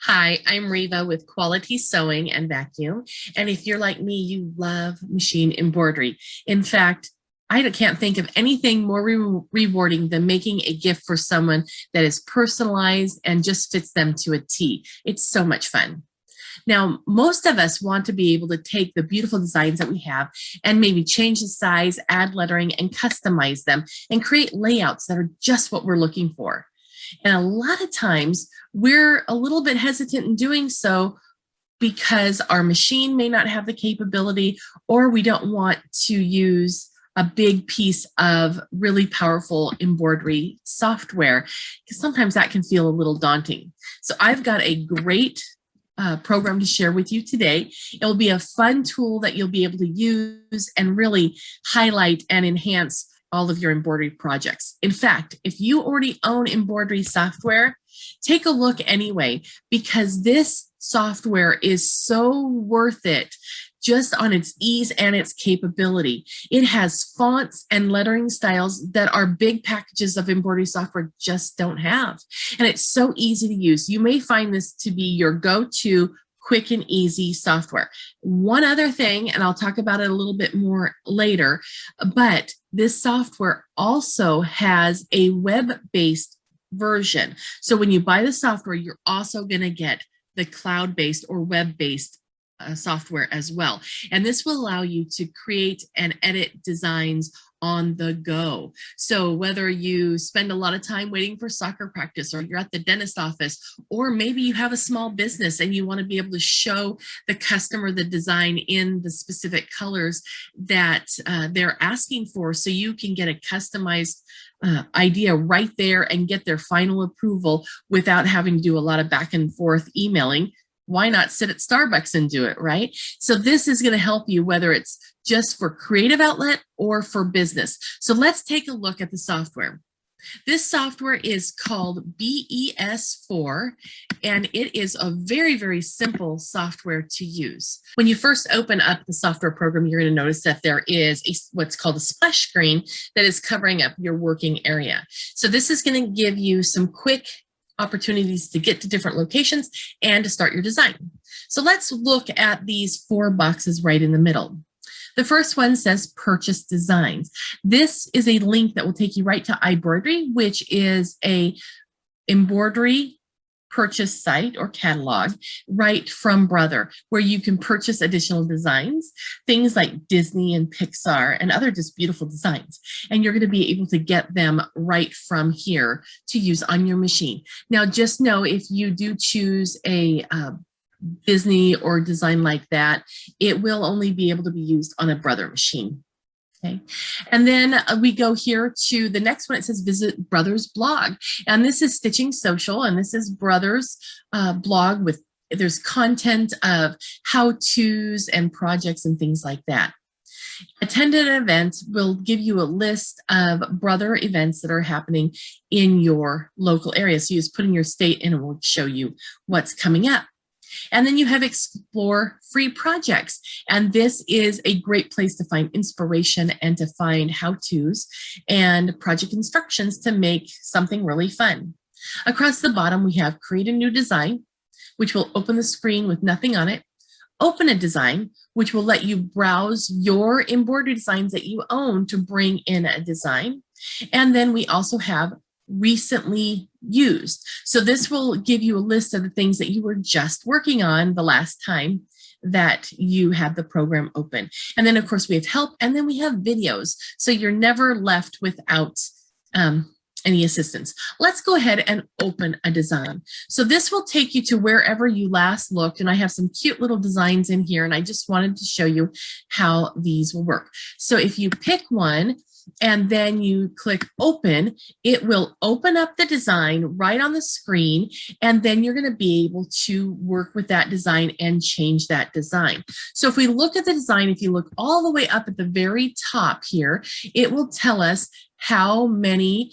Hi, I'm Reva with Quality Sewing and Vacuum. And if you're like me, you love machine embroidery. In fact, can't think of anything more rewarding than making a gift for someone that is personalized and just fits them to a T. It's so much fun. Now, most of us want to be able to take the beautiful designs that we have and maybe change the size, add lettering, and customize them and create layouts that are just what we're looking for. And a lot of times we're a little bit hesitant in doing so because our machine may not have the capability, or we don't want to use a big piece of really powerful embroidery software, because sometimes that can feel a little daunting. So I've got a great program to share with you today. It will be a fun tool that you'll be able to use and really highlight and enhance all of your embroidery projects. In fact, if you already own embroidery software, take a look anyway, because this software is so worth it just on its ease and its capability. It has fonts and lettering styles that our big packages of embroidery software just don't have. And it's so easy to use. You may find this to be your go-to quick and easy software. One other thing, and I'll talk about it a little bit more later, but this software also has a web-based version. So when you buy the software, you're also going to get the cloud-based or web-based software as well. And this will allow you to create and edit designs on the go. So whether you spend a lot of time waiting for soccer practice, or you're at the dentist office, or maybe you have a small business and you want to be able to show the customer the design in the specific colors that they're asking for, so you can get a customized idea right there and get their final approval without having to do a lot of back and forth emailing. Why not sit at Starbucks and do it, right? So this is going to help you whether it's just for creative outlet or for business. So let's take a look at the software. This software is called BES4, and it is a very, very simple software to use. When you first open up the software program, you're going to notice that there is what's called a splash screen that is covering up your working area. So this is going to give you some quick opportunities to get to different locations and to start your design. So let's look at these 4 boxes right in the middle. The first one says purchase designs. This is a link that will take you right to iBroidery, which is a embroidery purchase site or catalog right from Brother, where you can purchase additional designs, things like Disney and Pixar and other just beautiful designs. And you're going to be able to get them right from here to use on your machine. Now, just know if you do choose a Disney or design like that, it will only be able to be used on a Brother machine. Okay, and then we go here to the next one. It says visit Brother's blog, and this is Stitching Social, and this is Brother's blog with there's content of how-tos and projects and things like that. Attend an event will give you a list of Brother events that are happening in your local area. So you just put in your state and it will show you what's coming up. And then you have Explore Free Projects. And this is a great place to find inspiration and to find how-tos and project instructions to make something really fun. Across the bottom, we have Create a New Design, which will open the screen with nothing on it. Open a Design, which will let you browse your embroidery designs that you own to bring in a design. And then we also have Recently Used. So this will give you a list of the things that you were just working on the last time that you had the program open. And then of course we have help, and then we have videos. So you're never left without any assistance. Let's go ahead and open a design. So this will take you to wherever you last looked, and I have some cute little designs in here, and I just wanted to show you how these will work. So if you pick one, and then you click open, it will open up the design right on the screen, and then you're going to be able to work with that design and change that design. So if we look at the design, if you look all the way up at the very top here, it will tell us how many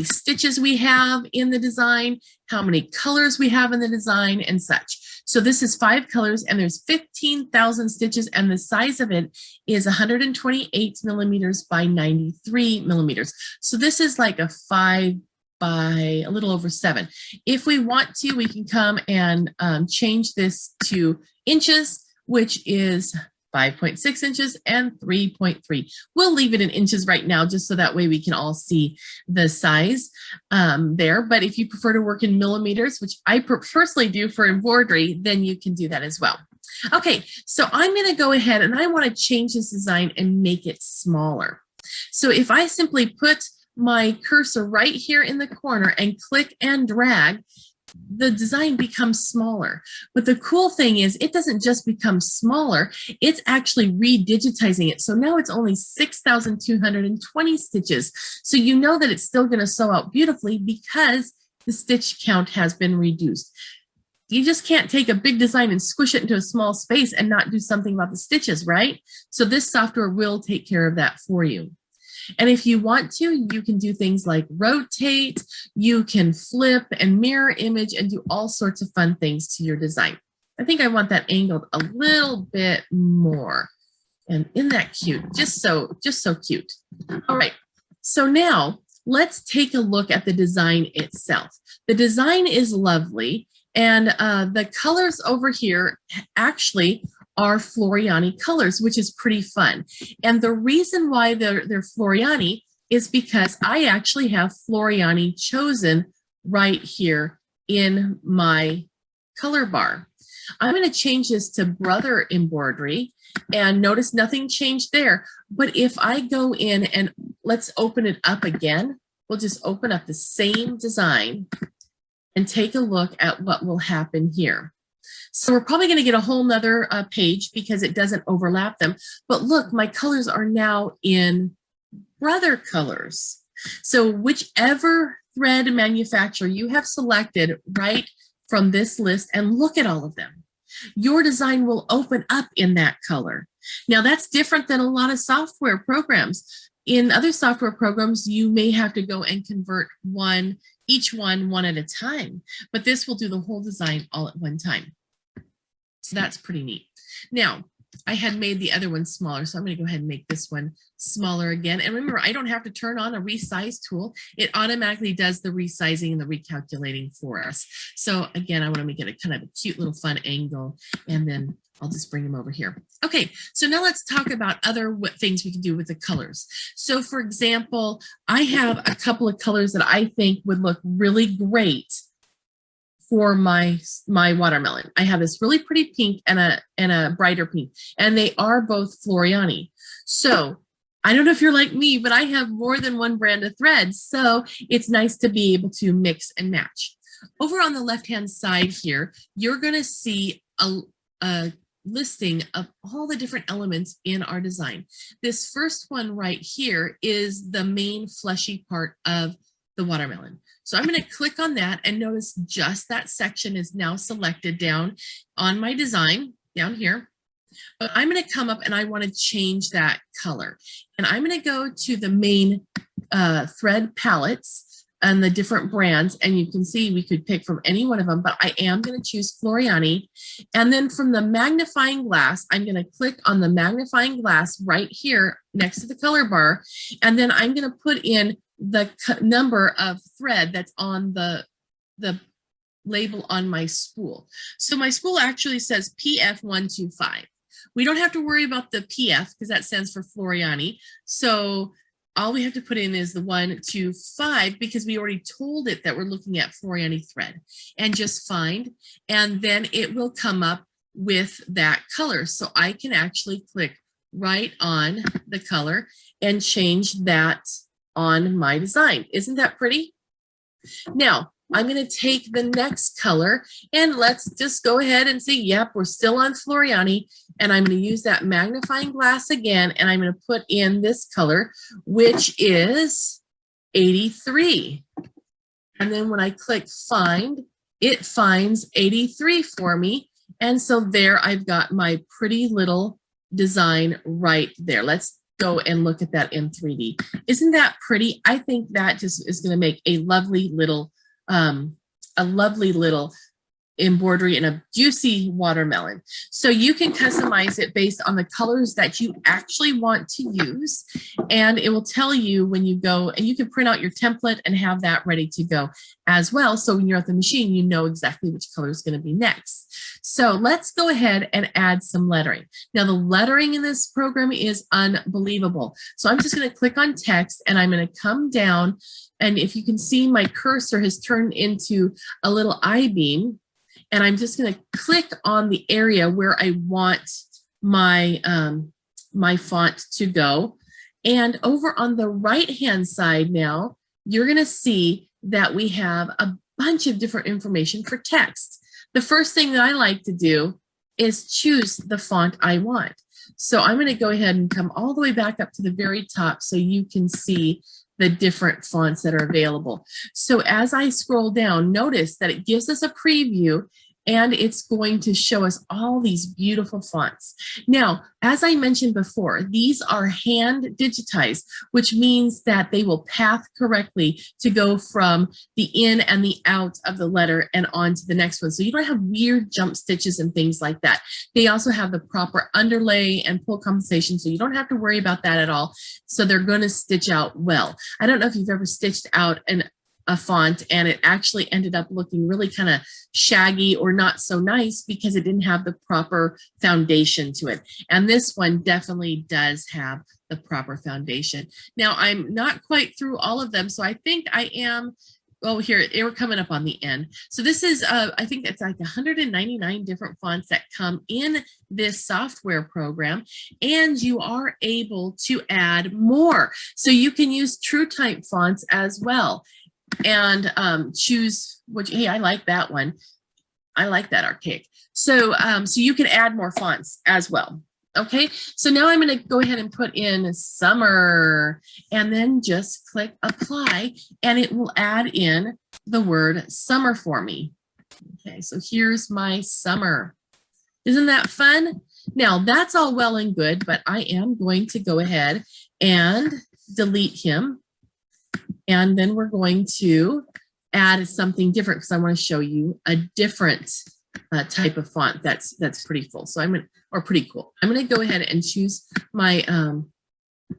stitches we have in the design, how many colors we have in the design, and such. So this is 5 colors, and there's 15,000 stitches, and the size of it is 128 millimeters by 93 millimeters. So this is like a 5 by a little over 7. If we want to, we can come and change this to inches, which is 5.6 inches and 3.3. We'll leave it in inches right now, just so that way we can all see the size there. But if you prefer to work in millimeters, which I personally do for embroidery, then you can do that as well. Okay, so I'm going to go ahead and I want to change this design and make it smaller. So if I simply put my cursor right here in the corner and click and drag, the design becomes smaller. But the cool thing is it doesn't just become smaller, it's actually redigitizing it. So now it's only 6,220 stitches. So you know that it's still going to sew out beautifully because the stitch count has been reduced. You just can't take a big design and squish it into a small space and not do something about the stitches, right? So this software will take care of that for you. And if you want to, you can do things like rotate, you can flip and mirror image and do all sorts of fun things to your design. I think I want that angled a little bit more. And isn't that cute? Just so cute. All right, so now let's take a look at the design itself. The design is lovely, and the colors over here actually are Floriani colors, which is pretty fun. And the reason why they're Floriani is because I actually have Floriani chosen right here in my color bar. I'm going to change this to Brother Embroidery, and notice nothing changed there. But if I go in and let's open it up again, we'll just open up the same design and take a look at what will happen here. So we're probably going to get a whole nother page because it doesn't overlap them. But look, my colors are now in Brother colors. So whichever thread manufacturer you have selected right from this list, and look at all of them, your design will open up in that color. Now that's different than a lot of software programs. In other software programs, you may have to go and convert each one at a time, but this will do the whole design all at one time. So that's pretty neat. Now, I had made the other one smaller, so I'm going to go ahead and make this one smaller again. And remember, I don't have to turn on a resize tool. It automatically does the resizing and the recalculating for us. So again, I want to make it a kind of a cute little fun angle, and then I'll just bring them over here. Okay, so now let's talk about other things we can do with the colors. So for example, I have a couple of colors that I think would look really great for my watermelon. I have this really pretty pink and a brighter pink, and they are both Floriani. So I don't know if you're like me, but I have more than one brand of threads, so it's nice to be able to mix and match. Over on the left-hand side here, you're gonna see a listing of all the different elements in our design. This first one right here is the main fleshy part of the watermelon. So I'm going to click on that, and notice just that section is now selected down on my design down here. But I'm going to come up and I want to change that color. And I'm going to go to the main thread palettes and the different brands. And you can see we could pick from any one of them, but I am going to choose Floriani. And then from the magnifying glass, I'm going to click on the magnifying glass right here next to the color bar. And then I'm going to put in the number of thread that's on the label on my spool. So my spool actually says PF125. We don't have to worry about the PF because that stands for Floriani. So all we have to put in is the 125 because we already told it that we're looking at Floriani thread, and just find, and then it will come up with that color. So I can actually click right on the color and change that on my design. Isn't that pretty? Now, I'm going to take the next color and let's just go ahead and see, yep, we're still on Floriani, and I'm going to use that magnifying glass again, and I'm going to put in this color, which is 83. And then when I click find, it finds 83 for me. And so there I've got my pretty little design right there. Let's go and look at that in 3D. Isn't that pretty? I think that just is going to make a lovely little embroidery in a juicy watermelon. So you can customize it based on the colors that you actually want to use. And it will tell you when you go, and you can print out your template and have that ready to go as well. So when you're at the machine, you know exactly which color is going to be next. So let's go ahead and add some lettering. Now the lettering in this program is unbelievable. So I'm just going to click on text and I'm going to come down. And if you can see, my cursor has turned into a little I-beam. And I'm just going to click on the area where I want my, my font to go. And over on the right-hand side now, you're going to see that we have a bunch of different information for text. The first thing that I like to do is choose the font I want. So I'm going to go ahead and come all the way back up to the very top so you can see the different fonts that are available. So as I scroll down, notice that it gives us a preview and it's going to show us all these beautiful fonts. Now, as I mentioned before, these are hand digitized, which means that they will path correctly to go from the in and the out of the letter and on to the next one. So you don't have weird jump stitches and things like that. They also have the proper underlay and pull compensation, so you don't have to worry about that at all. So they're going to stitch out well. I don't know if you've ever stitched out a font and it actually ended up looking really kind of shaggy or not so nice because it didn't have the proper foundation to it. And this one definitely does have the proper foundation. Now I'm not quite through all of them, so I think I am. Oh, here, we're coming up on the end. So this is, I think it's like 199 different fonts that come in this software program, and you are able to add more. So you can use true type fonts as well. And choose which, hey, I like that one. I like that archaic. So, so you can add more fonts as well. Okay, so now I'm going to go ahead and put in summer and then just click apply and it will add in the word summer for me. Okay, so here's my summer. Isn't that fun? Now that's all well and good, but I am going to go ahead and delete him. And then we're going to add something different because I want to show you a different type of font that's pretty full. So I'm going to, or pretty cool. I'm going to go ahead and choose my,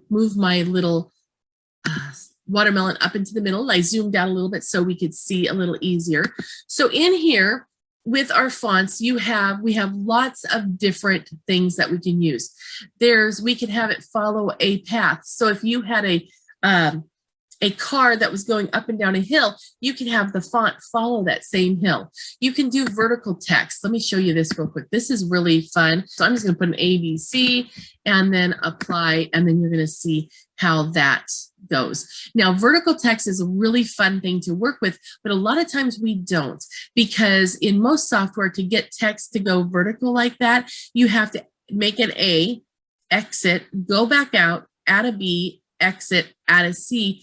move my little watermelon up into the middle. I zoomed out a little bit so we could see a little easier. So in here with our fonts, we have lots of different things that we can use. We can have it follow a path. So if you had a car that was going up and down a hill, you can have the font follow that same hill. You can do vertical text. Let me show you this real quick. This is really fun. So I'm just going to put an ABC and then apply, and then you're going to see how that goes. Now, vertical text is a really fun thing to work with, but a lot of times we don't, because in most software, to get text to go vertical like that, you have to make an A, exit, go back out, add a B, exit, add a C,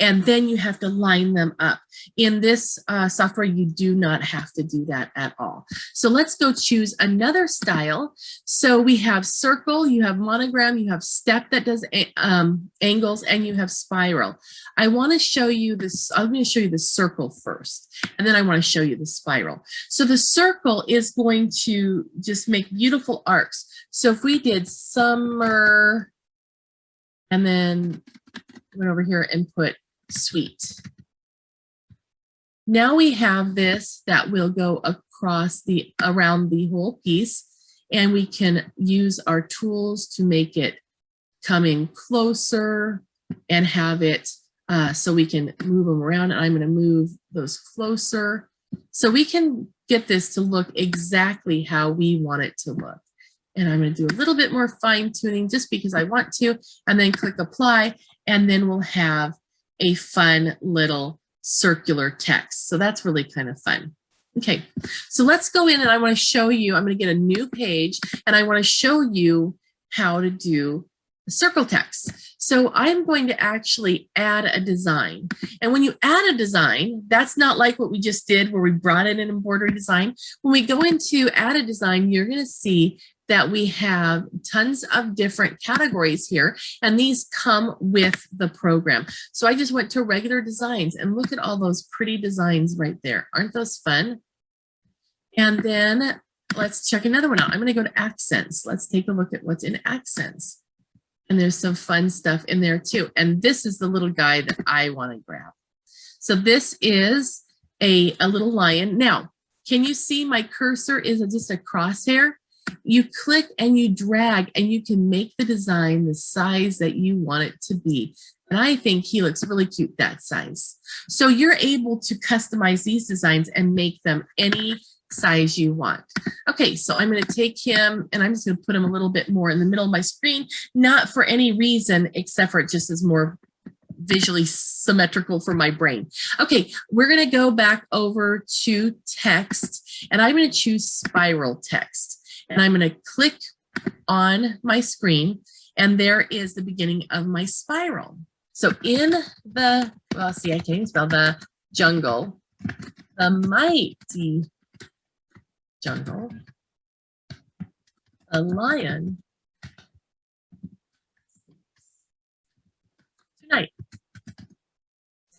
and then you have to line them up. In this software, you do not have to do that at all. So let's go choose another style. So we have circle, you have monogram, you have step that does angles, and you have spiral. I want to show you this. I'm going to show you the circle first, and then I want to show you the spiral. So the circle is going to just make beautiful arcs. So if we did summer, and then went over here and put sweet. Now we have this that will go across around the whole piece, and we can use our tools to make it come in closer and have it so we can move them around. And I'm going to move those closer so we can get this to look exactly how we want it to look. And I'm going to do a little bit more fine tuning just because I want to, and then click apply, and then we'll have a fun little circular text. So that's really kind of fun. Okay, so let's go in and I want to show you, I'm going to get a new page and I want to show you how to do circle text. So I'm going to actually add a design. And when you add a design, that's not like what we just did where we brought in an embroidery design. When we go into add a design, you're going to see that we have tons of different categories here, and these come with the program. So I just went to regular designs and look at all those pretty designs right there. Aren't those fun? And then let's check another one out. I'm going to go to accents. Let's take a look at what's in accents. And there's some fun stuff in there too. And this is the little guy that I want to grab. So this is a little lion. Now, can you see my cursor is just a crosshair? You click and you drag and you can make the design the size that you want it to be. And I think he looks really cute that size. So you're able to customize these designs and make them any size you want. Okay, so I'm going to take him and I'm just going to put him a little bit more in the middle of my screen, not for any reason except for it just is more visually symmetrical for my brain. Okay, we're going to go back over to text and I'm going to choose spiral text and I'm going to click on my screen and there is the beginning of my spiral. So in the, well, see, I can't even spell the jungle, the mighty jungle, a lion tonight.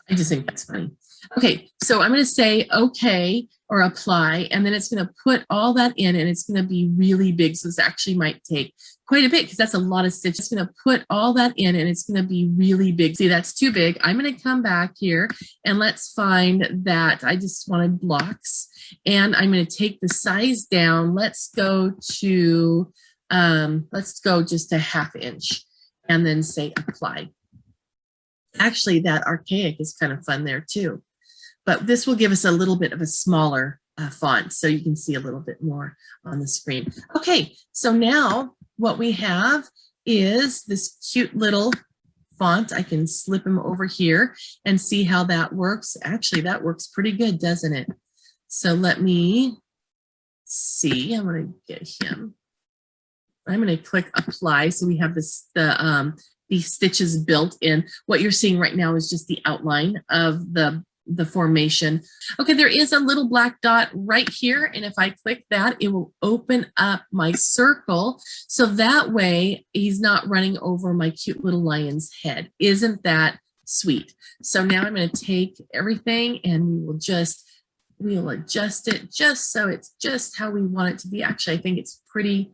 I just think that's funny. Okay, so I'm going to say okay or apply, and then it's going to put all that in, and it's going to be really big. So this actually might take quite a bit because that's a lot of stitches. It's going to put all that in, and it's going to be really big. See, that's too big. I'm going to come back here, and let's find that I just wanted blocks, and I'm going to take the size down. Let's go to, let's go just a 1/2 inch, and then say apply. Actually, that archaic is kind of fun there too. But this will give us a little bit of a smaller font so you can see a little bit more on the screen. Okay, so now what we have is this cute little font. I can slip him over here and see how that works. Actually, that works pretty good, doesn't it? So let me see. I'm going to get him. I'm going to click apply. So we have this these stitches built in. What you're seeing right now is just the outline of the formation. Okay, there is a little black dot right here. And if I click that, it will open up my circle. So that way he's not running over my cute little lion's head. Isn't that sweet? So now I'm going to take everything and we'll adjust it just so it's just how we want it to be. Actually, I think it's pretty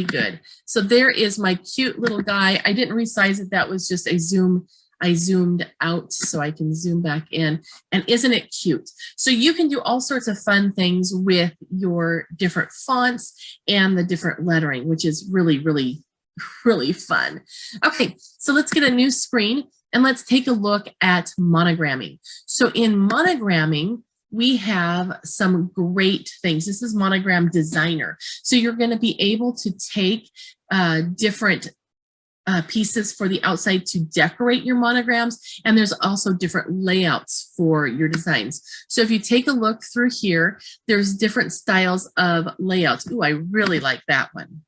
good. So there is my cute little guy. I didn't resize it. That was just a zoom. I zoomed out so I can zoom back in. And isn't it cute? So you can do all sorts of fun things with your different fonts and the different lettering, which is really, really, really fun. Okay, so let's get a new screen and let's take a look at monogramming. So in monogramming, we have some great things. This is Monogram Designer. So you're going to be able to take different pieces for the outside to decorate your monograms. And there's also different layouts for your designs. So if you take a look through here, there's different styles of layouts. Ooh, I really like that one.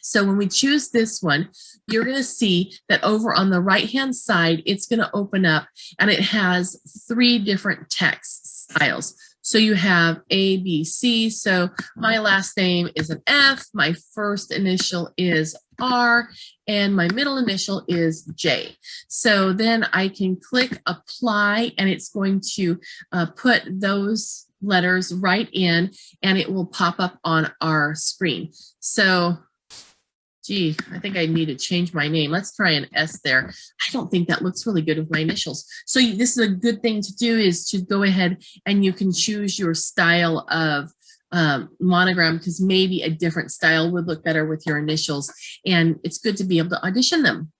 So when we choose this one, you're going to see that over on the right-hand side, it's going to open up and it has 3 different text styles. So you have A, B, C. So my last name is an F, my first initial is R, and my middle initial is J. So then I can click apply and it's going to put those letters right in and it will pop up on our screen. So gee, I think I need to change my name. Let's try an S there. I don't think that looks really good with my initials. So this is a good thing to do is to go ahead and you can choose your style of monogram because maybe a different style would look better with your initials. And it's good to be able to audition them.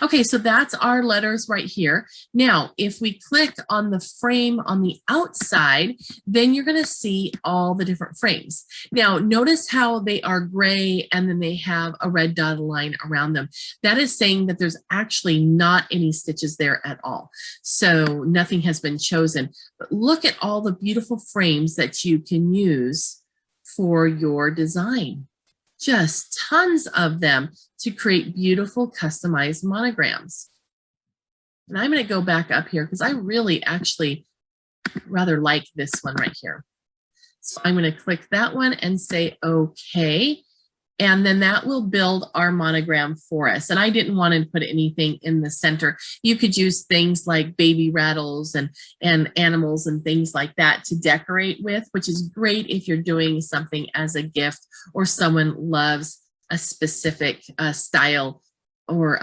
Okay, so that's our letters right here. Now, if we click on the frame on the outside, then you're going to see all the different frames. Now, notice how they are gray and then they have a red dotted line around them. That is saying that there's actually not any stitches there at all. So nothing has been chosen. But look at all the beautiful frames that you can use for your design. Just tons of them to create beautiful customized monograms. And I'm going to go back up here because I really actually rather like this one right here. So I'm going to click that one and say okay. And then that will build our monogram for us. And I didn't want to put anything in the center. You could use things like baby rattles and animals and things like that to decorate with, which is great if you're doing something as a gift or someone loves a specific style, or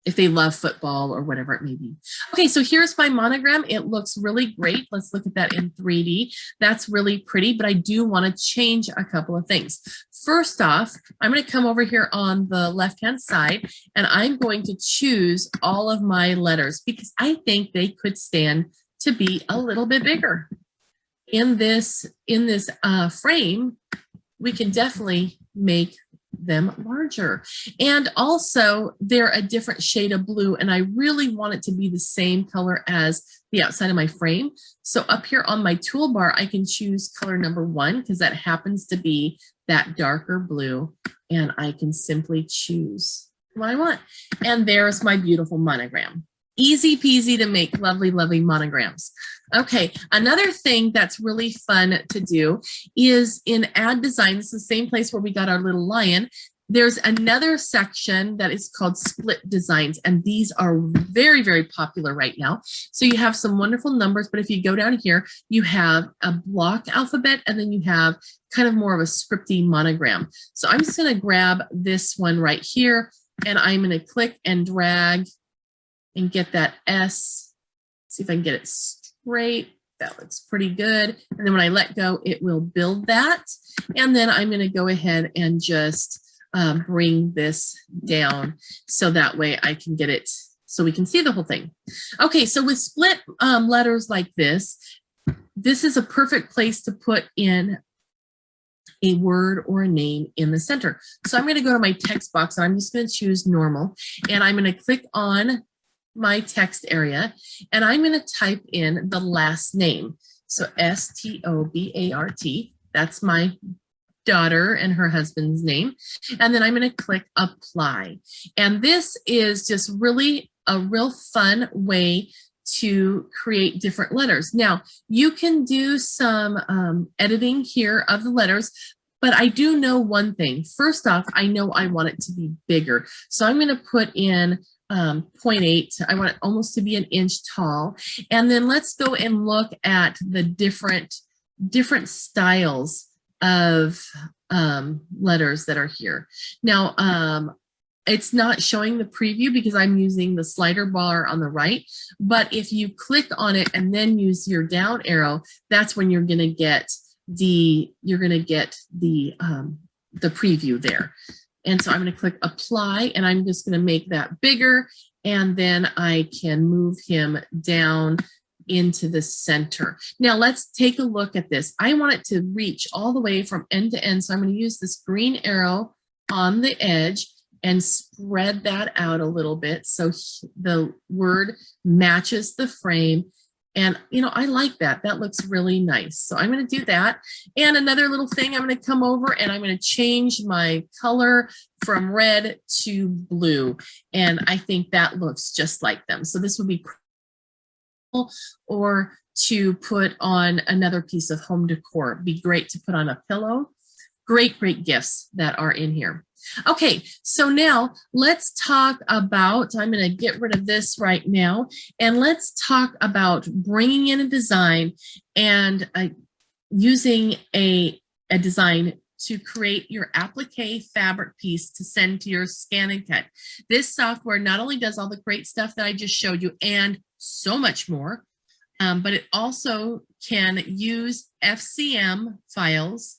if they love football or whatever it may be. Okay, so here's my monogram. It looks really great. Let's look at that in 3D. That's really pretty, but I do want to change a couple of things. First off, I'm going to come over here on the left-hand side, and I'm going to choose all of my letters because I think they could stand to be a little bit bigger. In this frame, we can definitely make them larger. And also they're a different shade of blue, and I really want it to be the same color as the outside of my frame. So up here on my toolbar, I can choose color number 1 because that happens to be that darker blue, and I can simply choose what I want. And there's my beautiful monogram. Easy peasy to make lovely, lovely monograms. Okay, another thing that's really fun to do is in Add Design. This is the same place where we got our little lion. There's another section that is called Split Designs, and these are very, very popular right now. So you have some wonderful numbers, but if you go down here, you have a block alphabet, and then you have kind of more of a scripty monogram. So I'm just going to grab this one right here, and I'm going to click and drag and get that S. See if I can get it straight. That looks pretty good. And then when I let go, it will build that. And then I'm going to go ahead and just bring this down so that way I can get it so we can see the whole thing. Okay, so with split letters like this, this is a perfect place to put in a word or a name in the center. So I'm going to go to my text box, and I'm just going to choose normal, and I'm going to click on my text area, and I'm going to type in the last name. So Stobart, that's my daughter and her husband's name. And then I'm going to click apply. And this is just really a real fun way to create different letters. Now, you can do some editing here of the letters, but I do know one thing. First off, I know I want it to be bigger. So I'm going to put in 0.8. I want it almost to be an inch tall. And then let's go and look at the different styles of letters that are here. Now, it's not showing the preview because I'm using the slider bar on the right, but if you click on it and then use your down arrow, that's when you're going to get the preview there. And so I'm going to click apply, and I'm just going to make that bigger, and then I can move him down into the center. Now let's take a look at this. I want it to reach all the way from end to end. So I'm going to use this green arrow on the edge and spread that out a little bit so the word matches the frame. And, you know, I like that. That looks really nice. So I'm going to do that. And another little thing, I'm going to come over and I'm going to change my color from red to blue. And I think that looks just like them. So this would be or to put on another piece of home decor. It'd be great to put on a pillow. Great, great gifts that are in here. Okay, so now let's talk about, I'm going to get rid of this right now, and let's talk about bringing in a design and using a design to create your applique fabric piece to send to your scan and cut. This software not only does all the great stuff that I just showed you and so much more, but it also can use FCM files,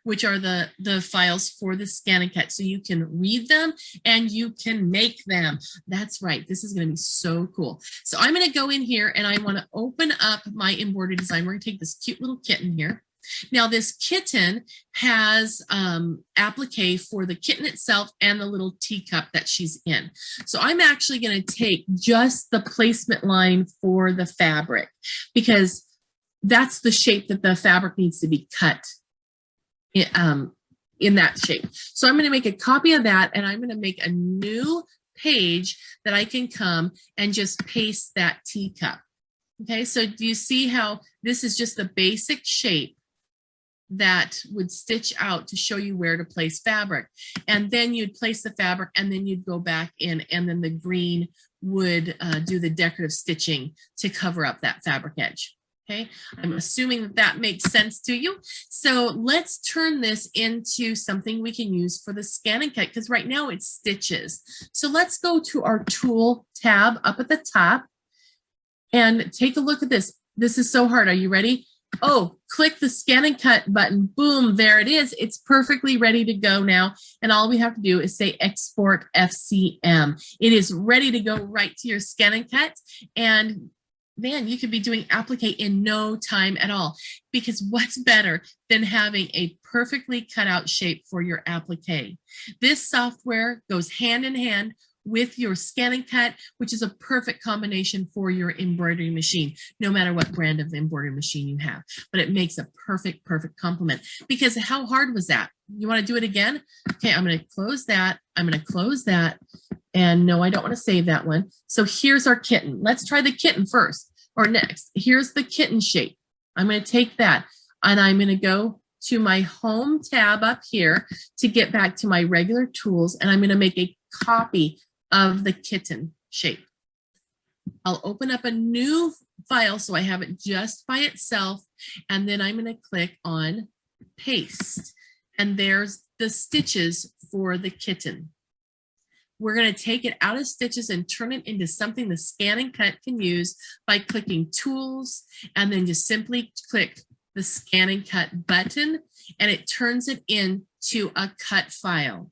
which are the files for the scan and cut. So you can read them and you can make them. That's right. This is going to be so cool. So I'm going to go in here and I want to open up my embroidery design. We're going to take this cute little kitten here. Now this kitten has applique for the kitten itself and the little teacup that she's in. So I'm actually going to take just the placement line for the fabric because that's the shape that the fabric needs to be cut in that shape. So I'm going to make a copy of that and I'm going to make a new page that I can come and just paste that teacup. Okay, so do you see how this is just the basic shape that would stitch out to show you where to place fabric. And then you'd place the fabric and then you'd go back in, and then the green would do the decorative stitching to cover up that fabric edge. Okay, I'm assuming that that makes sense to you. So let's turn this into something we can use for the scan and cut, because right now it's stitches. So let's go to our tool tab up at the top and take a look at this. This is so hard. Are you ready? Oh, click the scan and cut button. Boom, there it is. It's perfectly ready to go now. And all we have to do is say export FCM. It is ready to go right to your scan and cut. And man, you could be doing applique in no time at all, because what's better than having a perfectly cut out shape for your applique? This software goes hand in hand with your scan and cut, which is a perfect combination for your embroidery machine, no matter what brand of embroidery machine you have. But it makes a perfect complement, because how hard was that? You want to do it again? Okay, I'm going to close that. I'm going to close that. And no, I don't want to save that one. So here's our kitten. Let's try the kitten first. Or next, here's the kitten shape. I'm going to take that and I'm going to go to my home tab up here to get back to my regular tools, and I'm going to make a copy of the kitten shape. I'll open up a new file so I have it just by itself, and then I'm going to click on paste, and there's the stitches for the kitten. We're going to take it out of stitches and turn it into something the scan and cut can use by clicking tools, and then just simply click the scan and cut button, and it turns it into a cut file.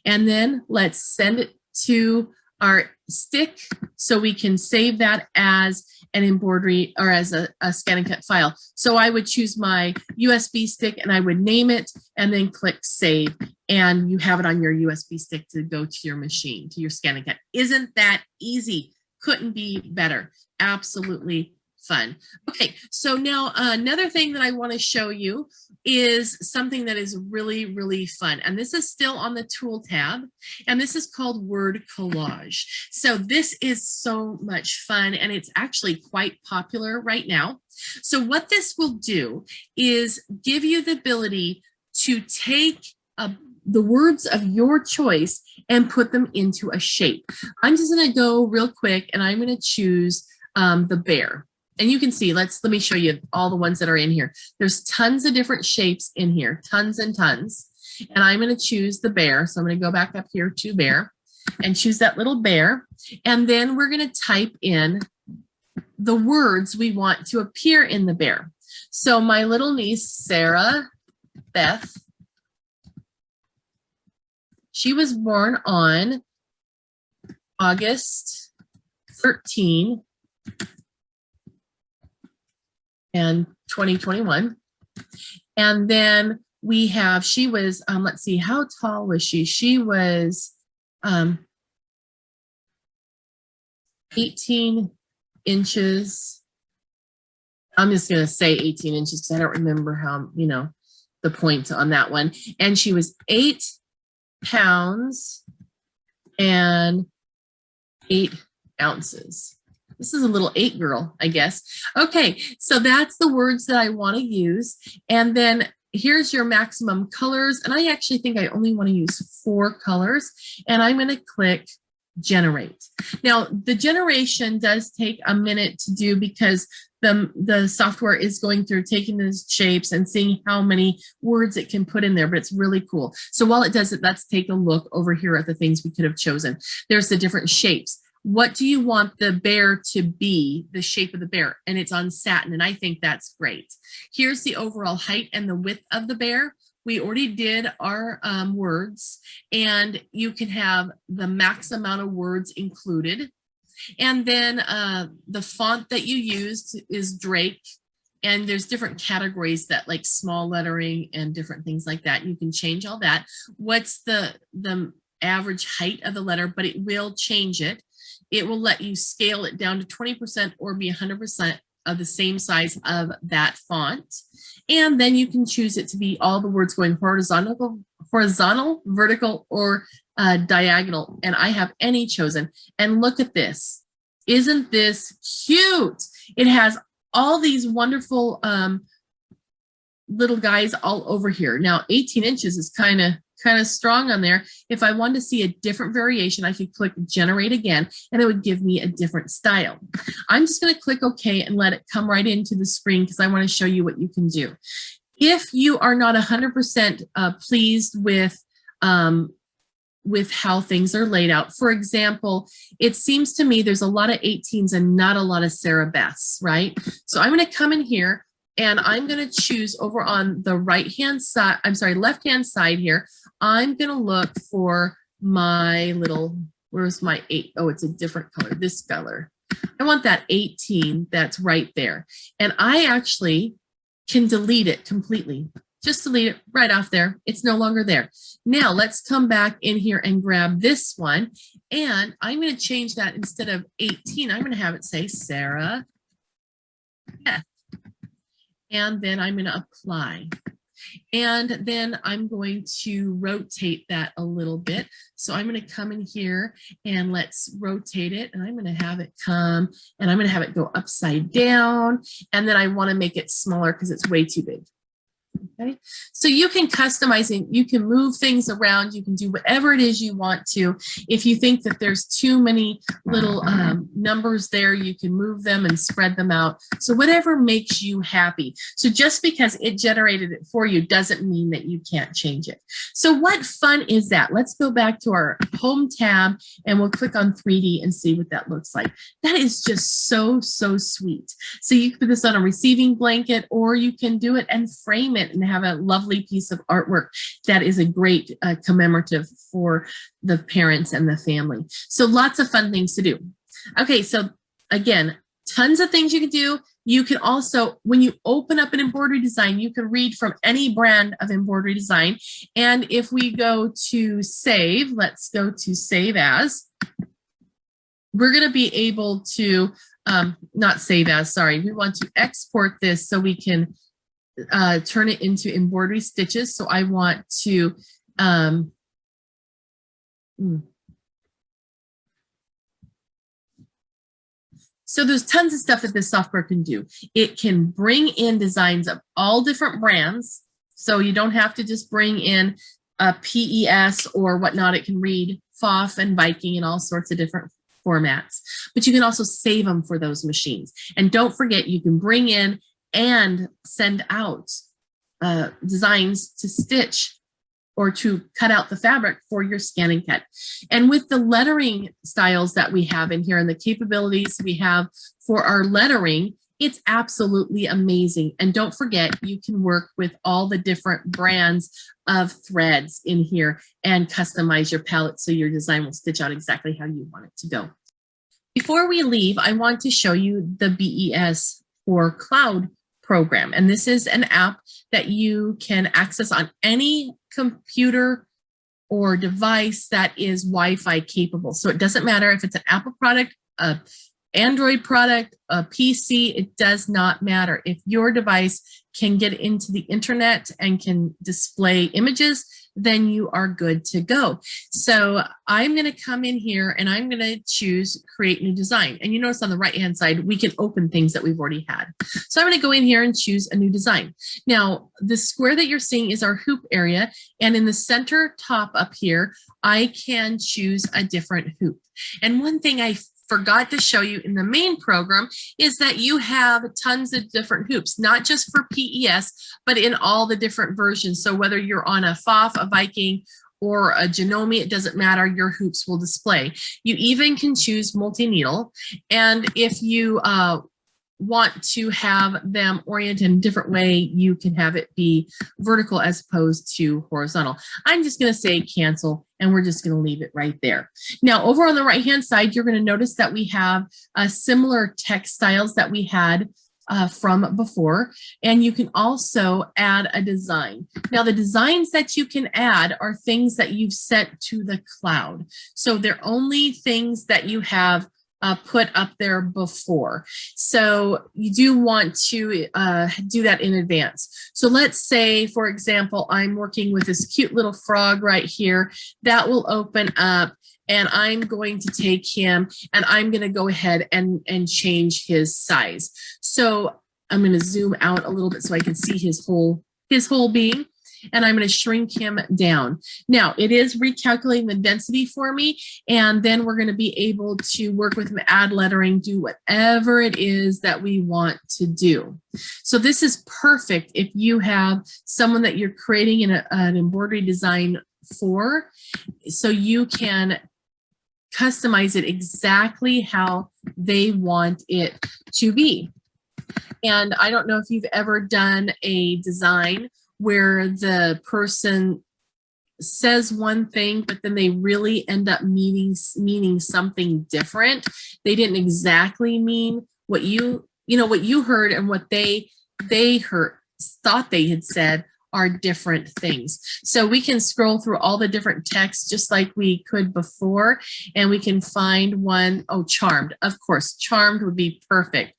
And then let's send it to our stick so we can save that as an embroidery or as a scan and cut file. So I would choose my USB stick and I would name it and then click save, and you have it on your USB stick to go to your machine, to your scan and cut. Isn't that easy? Couldn't be better. Absolutely fun. Okay, so now another thing that I want to show you is something that is really fun. And this is still on the tool tab, and this is called word collage. So this is so much fun, and it's actually quite popular right now. So what this will do is give you the ability to take the words of your choice and put them into a shape. I'm just going to go real quick, and I'm going to choose the bear. And you can see, let me show you all the ones that are in here. There's tons of different shapes in here, tons and tons. And I'm going to choose the bear. So I'm going to go back up here to bear and choose that little bear. And then we're going to type in the words we want to appear in the bear. So my little niece, Sarah Beth, she was born on August 13, and 2021. And then we have, she was, let's see, how tall was she? She was 18 inches. I'm just going to say 18 inches because I don't remember how, the point on that one. And she was 8 pounds and 8 ounces. This is a little 8 girl, I guess. Okay, so that's the words that I want to use. And then here's your maximum colors. And I actually think I only want to use 4 colors. And I'm going to click generate. Now, the generation does take a minute to do because the software is going through taking those shapes and seeing how many words it can put in there, but it's really cool. So while it does it, let's take a look over here at the things we could have chosen. There's the different shapes. What do you want the bear to be, the shape of the bear? And it's on satin, and I think that's great. Here's the overall height and the width of the bear. We already did our words, and you can have the max amount of words included. And then the font that you used is Drake, and there's different categories that like small lettering and different things like that. You can change all that. What's the average height of the letter, but it will change it. It will let you scale it down to 20% or be 100% of the same size of that font. And then you can choose it to be all the words going horizontal, vertical, or diagonal. And I have any chosen. And look at this. Isn't this cute? It has all these wonderful little guys all over here. Now 18 inches is kind of strong on there. If I wanted to see a different variation, I could click generate again and it would give me a different style. I'm just going to click OK and let it come right into the screen because I want to show you what you can do. If you are not 100% pleased with how things are laid out. For example, it seems to me there's a lot of 18s and not a lot of Sarah Beths, right? So I'm going to come in here and I'm going to choose over on the right-hand side, left-hand side here. I'm going to look for my little, where's my 8? Oh, it's a different color, this color. I want that 18 that's right there. And I actually can delete it completely. Just delete it right off there. It's no longer there. Now let's come back in here and grab this one. And I'm going to change that instead of 18. I'm going to have it say Sarah Beth. And then I'm going to apply. And then I'm going to rotate that a little bit. So I'm going to come in here and let's rotate it. And I'm going to have it come and I'm going to have it go upside down. And then I want to make it smaller because it's way too big. Okay, so you can customize it, you can move things around, you can do whatever it is you want to. If you think that there's too many little numbers there, you can move them and spread them out. So whatever makes you happy. So just because it generated it for you doesn't mean that you can't change it. So what fun is that? Let's go back to our home tab and we'll click on 3D and see what that looks like. That is just so, so sweet. So you can put this on a receiving blanket or you can do it and frame it and have a lovely piece of artwork that is a great commemorative for the parents and the family. So lots of fun things to do. Okay, so again, tons of things you can do. You can also, when you open up an embroidery design, you can read from any brand of embroidery design. And if we go to save, let's go to save as, we're going to be able to, not save as, sorry, we want to export this so we can turn it into embroidery stitches. So I want to, so there's tons of stuff that this software can do. It can bring in designs of all different brands. So you don't have to just bring in a PES or whatnot. It can read FOF and Viking and all sorts of different formats, but you can also save them for those machines. And don't forget, you can bring in and send out designs to stitch or to cut out the fabric for your scan and cut. And with the lettering styles that we have in here and the capabilities we have for our lettering, it's absolutely amazing. And don't forget, you can work with all the different brands of threads in here and customize your palette so your design will stitch out exactly how you want it to go. Before we leave, I want to show you the BES4 Cloud program. And this is an app that you can access on any computer or device that is Wi-Fi capable. So it doesn't matter if it's an Apple product, an Android product, a PC, it does not matter. If your device can get into the internet and can display images, then you are good to go. So I'm going to come in here and I'm going to choose create new design. And you notice on the right hand side, we can open things that we've already had. So I'm going to go in here and choose a new design. Now, the square that you're seeing is our hoop area. And in the center top up here, I can choose a different hoop. And one thing I forgot to show you in the main program is that you have tons of different hoops, not just for PES, but in all the different versions. So whether you're on a FOF, a Viking, or a Janome, it doesn't matter, your hoops will display. You even can choose multi-needle. And if you want to have them oriented in a different way, you can have it be vertical as opposed to horizontal. I'm just going to say cancel, and we're just going to leave it right there. Now, over on the right-hand side, you're going to notice that we have similar text styles that we had from before, and you can also add a design. Now, the designs that you can add are things that you've sent to the cloud. So they're only things that you have put up there before. So you do want to do that in advance. So let's say, for example, I'm working with this cute little frog right here. That will open up, and I'm going to take him and I'm going to go ahead and change his size. So I'm going to zoom out a little bit so I can see his whole his whole being, and I'm going to shrink him down. Now, it is recalculating the density for me, and then we're going to be able to work with him, add lettering, do whatever it is that we want to do. So this is perfect if you have someone that you're creating an embroidery design for, so you can customize it exactly how they want it to be. And I don't know if you've ever done a design where the person says one thing, but then they really end up meaning something different. They didn't exactly mean what what you heard, and what they thought they had said are different things. So we can scroll through all the different texts just like we could before, and we can find one. Oh, charmed. Of course, charmed would be perfect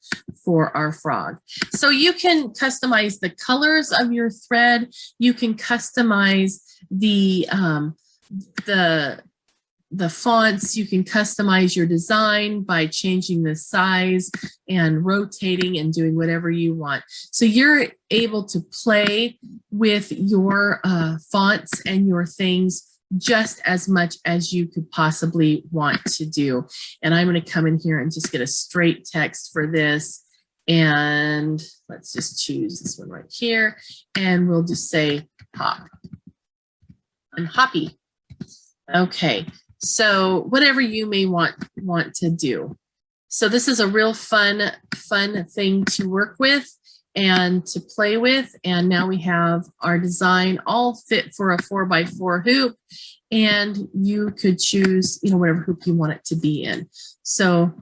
for our frog. So you can customize the colors of your thread. You can customize the fonts. You can customize your design by changing the size and rotating and doing whatever you want. So you're able to play with your fonts and your things just as much as you could possibly want to do. And I'm going to come in here and just get a straight text for this. And let's just choose this one right here. And we'll just say hop. I'm hoppy. Okay. So whatever you may want to do. So this is a real fun thing to work with and to play with. And now we have our design all fit for a 4x4 hoop. And you could choose, whatever hoop you want it to be in. So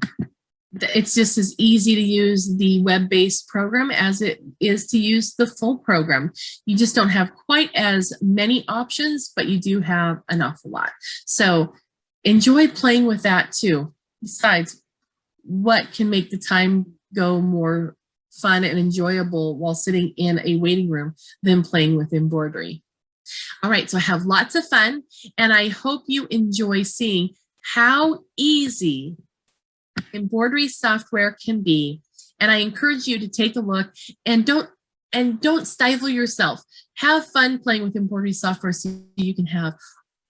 it's just as easy to use the web-based program as it is to use the full program. You just don't have quite as many options, but you do have an awful lot. So enjoy playing with that too. Besides, what can make the time go more fun and enjoyable while sitting in a waiting room than playing with embroidery? All right, so have lots of fun, and I hope you enjoy seeing how easy embroidery software can be. And I encourage you to take a look, and don't stifle yourself. Have fun playing with embroidery software so you can have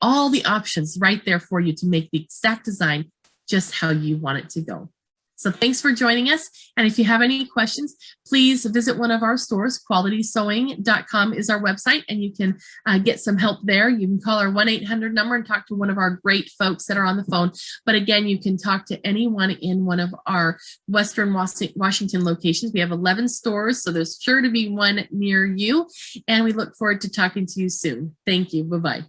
all the options right there for you to make the exact design just how you want it to go. So thanks for joining us. And if you have any questions, please visit one of our stores. QualitySewing.com is our website, and you can get some help there. You can call our 1-800 number and talk to one of our great folks that are on the phone. But again, you can talk to anyone in one of our Western Washington locations. We have 11 stores, so there's sure to be one near you. And we look forward to talking to you soon. Thank you. Bye-bye.